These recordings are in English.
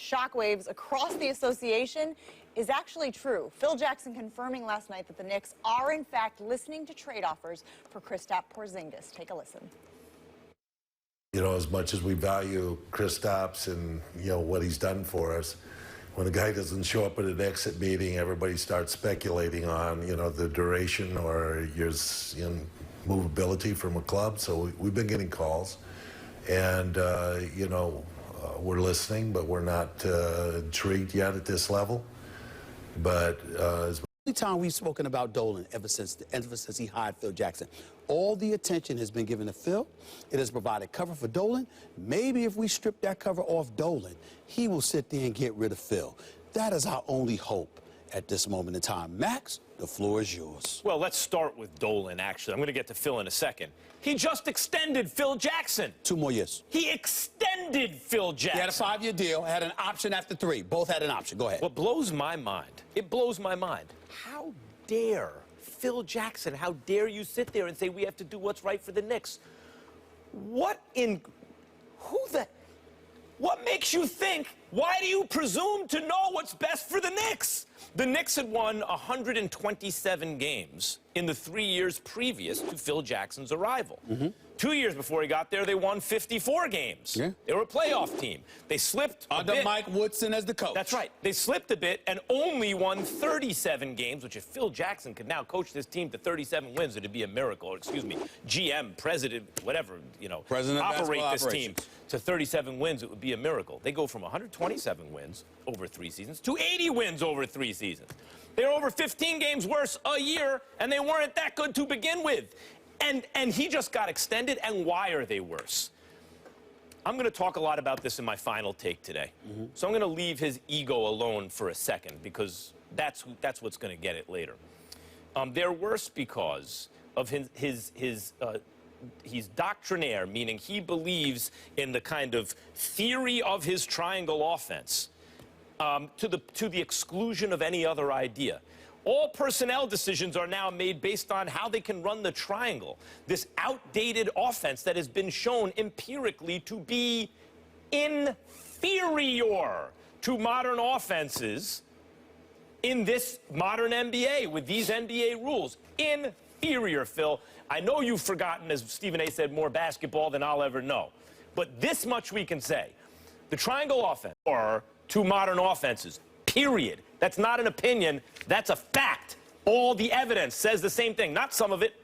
shockwaves across the association is actually true. Phil Jackson confirming last night that the Knicks are, in fact, listening to trade offers for Kristaps Porzingis. Take a listen. You know, as much as we value Kristaps and, you know, what he's done for us, when a guy doesn't show up at an exit meeting, everybody starts speculating on, you know, the duration or his movability from a club. So we've been getting calls, and, you know, we're listening, but we're not intrigued yet at this level. But as the time we've spoken about Dolan ever since he hired Phil Jackson. All the attention has been given to Phil. It has provided cover for Dolan. Maybe if we strip that cover off Dolan, he will sit there and get rid of Phil. That is our only hope at this moment in time. Max, the floor is yours. Well, let's start with Dolan, actually. I'm going to get to Phil in a second. He just extended Phil Jackson. 2 more years. He extended Phil Jackson. He had a 5-year deal, had an option after 3. Both had an option. Go ahead. What blows my mind, it blows my mind. How dare Phil Jackson, how dare you sit there and say we have to do what's right for the Knicks? What makes you think, why do you presume to know what's best for the Knicks? The Knicks had won 127 games in the 3 years previous to Phil Jackson's arrival. 2 years before he got there, they won 54 games. Yeah. They were a playoff team. They slipped a under bit. Mike Woodson as the coach. That's right. They slipped a bit and only won 37 games, which if Phil Jackson could now coach this team to 37 wins, it'd be a miracle. Or, excuse me, GM, president, whatever, you know, operate this team to 37 wins, it would be a miracle. They go from 127 wins over 3 seasons to 80 wins over 3 seasons. They're over 15 games worse a year, and they weren't that good to begin with. And he just got extended, and why are they worse? I'm going to talk a lot about this in my final take today. So I'm going to leave his ego alone for a second, because that's what's going to get it later. They're worse because of he's doctrinaire, meaning he believes in the kind of theory of his triangle offense to the exclusion of any other idea. All personnel decisions are now made based on how they can run the triangle, this outdated offense that has been shown empirically to be inferior to modern offenses in this modern NBA with these NBA rules. Inferior, Phil. I know you've forgotten, as Stephen A. said, more basketball than I'll ever know. But this much we can say. The triangle offense are to modern offenses, period. That's not an opinion. That's a fact. All the evidence says the same thing. Not some of it,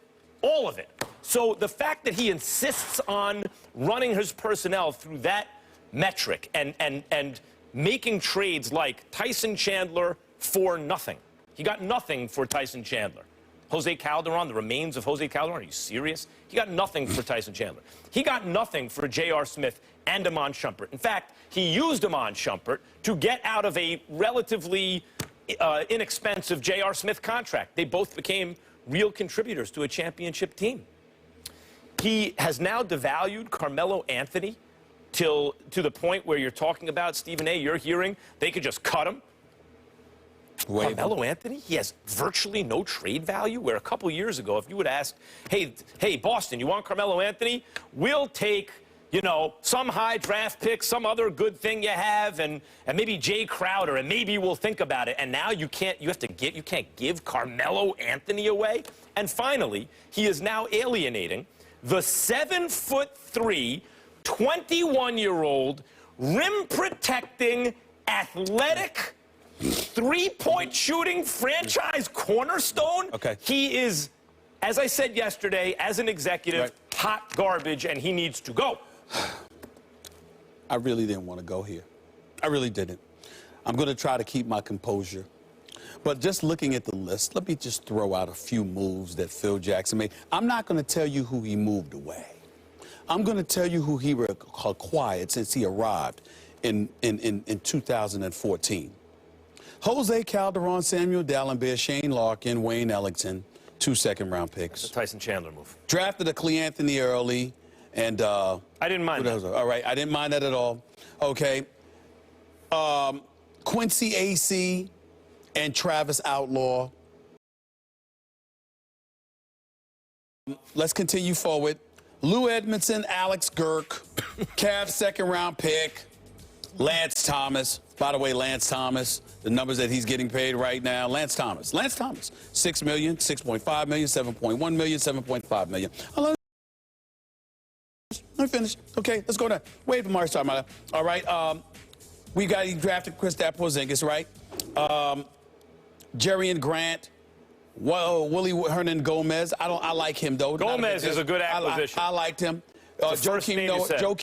all of it. So the fact that he insists on running his personnel through that metric and making trades like Tyson Chandler for nothing. He got nothing for Tyson Chandler. Jose Calderon, the remains of Jose Calderon, are you serious? He got nothing for Tyson Chandler. He got nothing for J.R. Smith and Iman Shumpert. In fact, he used Iman Shumpert to get out of a relatively inexpensive J.R. Smith contract. They both became real contributors to a championship team. He has now devalued Carmelo Anthony to the point where you're talking about, Stephen A., you're hearing they could just cut him. Carmelo Anthony, he has virtually no trade value, where a couple years ago, if you would ask, hey, Boston, you want Carmelo Anthony? We'll take, you know, some high draft pick, some other good thing you have, and maybe Jay Crowder, and maybe we'll think about it. And now you can't give Carmelo Anthony away. And finally, he is now alienating the 7'3", 21-year-old, rim-protecting, athletic, three-point shooting franchise cornerstone. Okay. He is, as I said yesterday, as an executive, hot garbage, and he needs to go. I really didn't want to go here. I really didn't. I'm going to try to keep my composure. But just looking at the list, let me just throw out a few moves that Phil Jackson made. I'm not going to tell you who he moved away. I'm going to tell you who he acquired since he arrived in 2014. Jose Calderon, Samuel Dallenberg, Shane Larkin, Wayne Ellington, 2 second-round picks. That's a Tyson Chandler move. Drafted a Cle Anthony early, and I didn't mind that. All right, I didn't mind that at all. Okay. Quincy AC and Travis Outlaw. Let's continue forward. Lou Edmondson, Alex Girk, Cavs second-round pick, Lance Thomas. By the way, Lance Thomas, the numbers that he's getting paid right now, Lance Thomas, $6 million, $6.5 million, $7.1 million, $7.5 million. Let me finish. Okay, let's go down. Wait for Mark's talking about that. All right, he drafted Kristaps Porzingis, right? Jerry and Grant, Willie Hernan Gomez. I like him though. Gomez is a good acquisition. I liked him. Joakim Noah,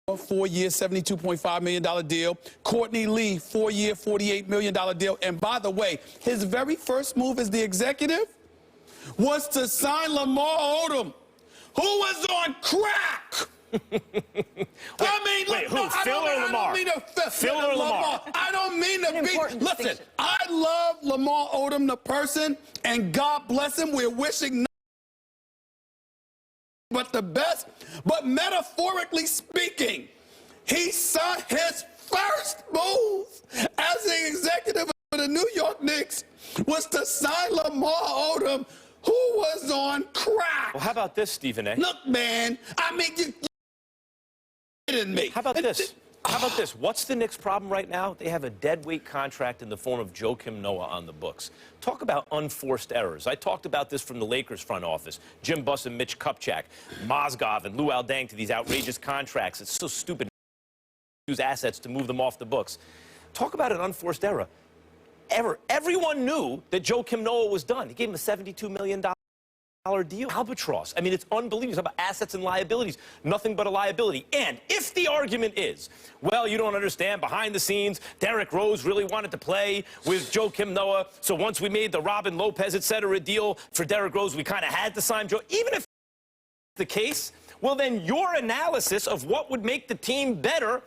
4-year, $72.5 million deal. Courtney Lee, 4-year, $48 million deal. And by the way, his very first move as the executive was to sign Lamar Odom, who was on crack. Phil or Lamar? Phil or Lamar? I don't mean to be. Listen, I love Lamar Odom, the person, and God bless him. We're wishing but the best. But metaphorically speaking, he saw his first move as the executive of the New York Knicks was to sign Lamar Odom, who was on crack. Well, how about this, Stephen A? Look, man, I mean, you kidding me. How about this? How about this? What's the Knicks' problem right now? They have a deadweight contract in the form of Joakim Noah on the books. Talk about unforced errors. I talked about this from the Lakers front office. Jim Buss and Mitch Kupchak, Mozgov and Lou Aldang to these outrageous contracts. It's so stupid to use assets to move them off the books. Talk about an unforced error. Everyone knew that Joakim Noah was done. He gave him a $72 million deal. Albatross. I mean, it's unbelievable. It's about assets and liabilities. Nothing but a liability. And if the argument is, well, you don't understand, behind the scenes, Derrick Rose really wanted to play with Joakim Noah, so once we made the Robin Lopez, et cetera, deal for Derrick Rose, we kind of had to sign Joe. Even if the case, well, then your analysis of what would make the team better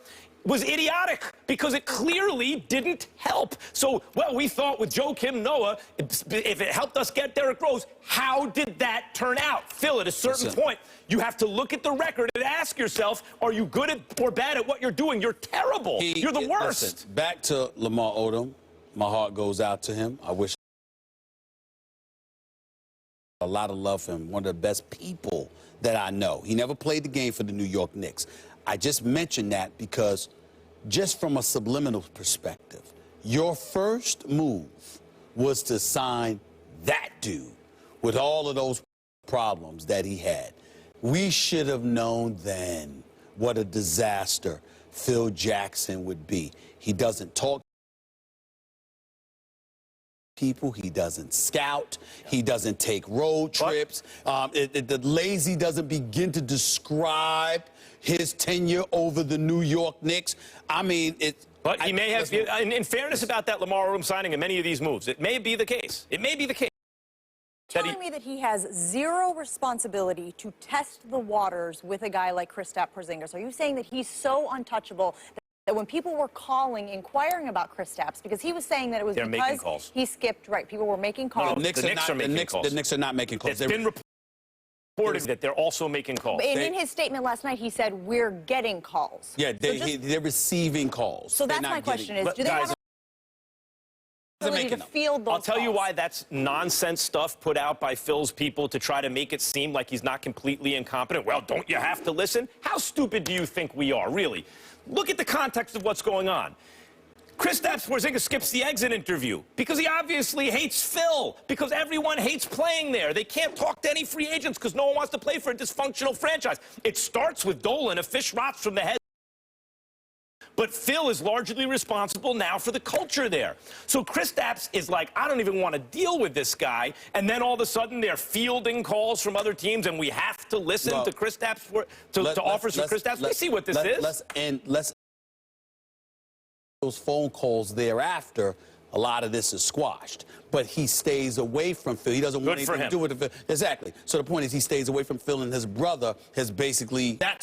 was idiotic because it clearly didn't help. So, well, we thought with Joakim Noah, if it helped us get Derrick Rose, how did that turn out? Phil, at a certain point, you have to look at the record and ask yourself, are you good at or bad at what you're doing? You're terrible. You're the worst. Listen, back to Lamar Odom. My heart goes out to him. I wish a lot of love for him. One of the best people that I know. He never played the game for the New York Knicks. I just mentioned that because just from a subliminal perspective, your first move was to sign that dude with all of those problems that he had. We should have known then what a disaster Phil Jackson would be. He doesn't talk to people, he doesn't scout, he doesn't take road trips. The lazy doesn't begin to describe his tenure over the New York Knicks. I mean, But he may have, in fairness about that Lamar Odom signing and many of these moves, it may be the case. It may be the case. Telling me that he has zero responsibility to test the waters with a guy like Kristaps Porzingis. Are you saying that he's so untouchable that when people were calling, inquiring about Kristaps, because he was saying that it was because he skipped, right, people were making calls. No, the Knicks are not making calls. It's been reported that they're also making calls. And in his statement last night, he said, we're getting calls. Yeah, they're receiving calls. So that's my question is, do they have the ability to field those I'll tell you calls? why that's nonsense stuff put out by Phil's people to try to make it seem like he's not completely incompetent. Well, don't you have to listen? How stupid do you think we are, really? Look at the context of what's going on. Kristaps Porzingis skips the exit interview because he obviously hates Phil, because everyone hates playing there. They can't talk to any free agents because no one wants to play for a dysfunctional franchise. It starts with Dolan, a fish rots from the head. But Phil is largely responsible now for the culture there. So Kristaps is like, I don't even want to deal with this guy. And then all of a sudden they're fielding calls from other teams and we have to listen to Kristaps, to offers from Kristaps. We see what this is. Let's those phone calls thereafter, a lot of this is squashed. But he stays away from Phil. He doesn't want anything to do with Phil. Exactly. So the point is he stays away from Phil, and his brother has basically...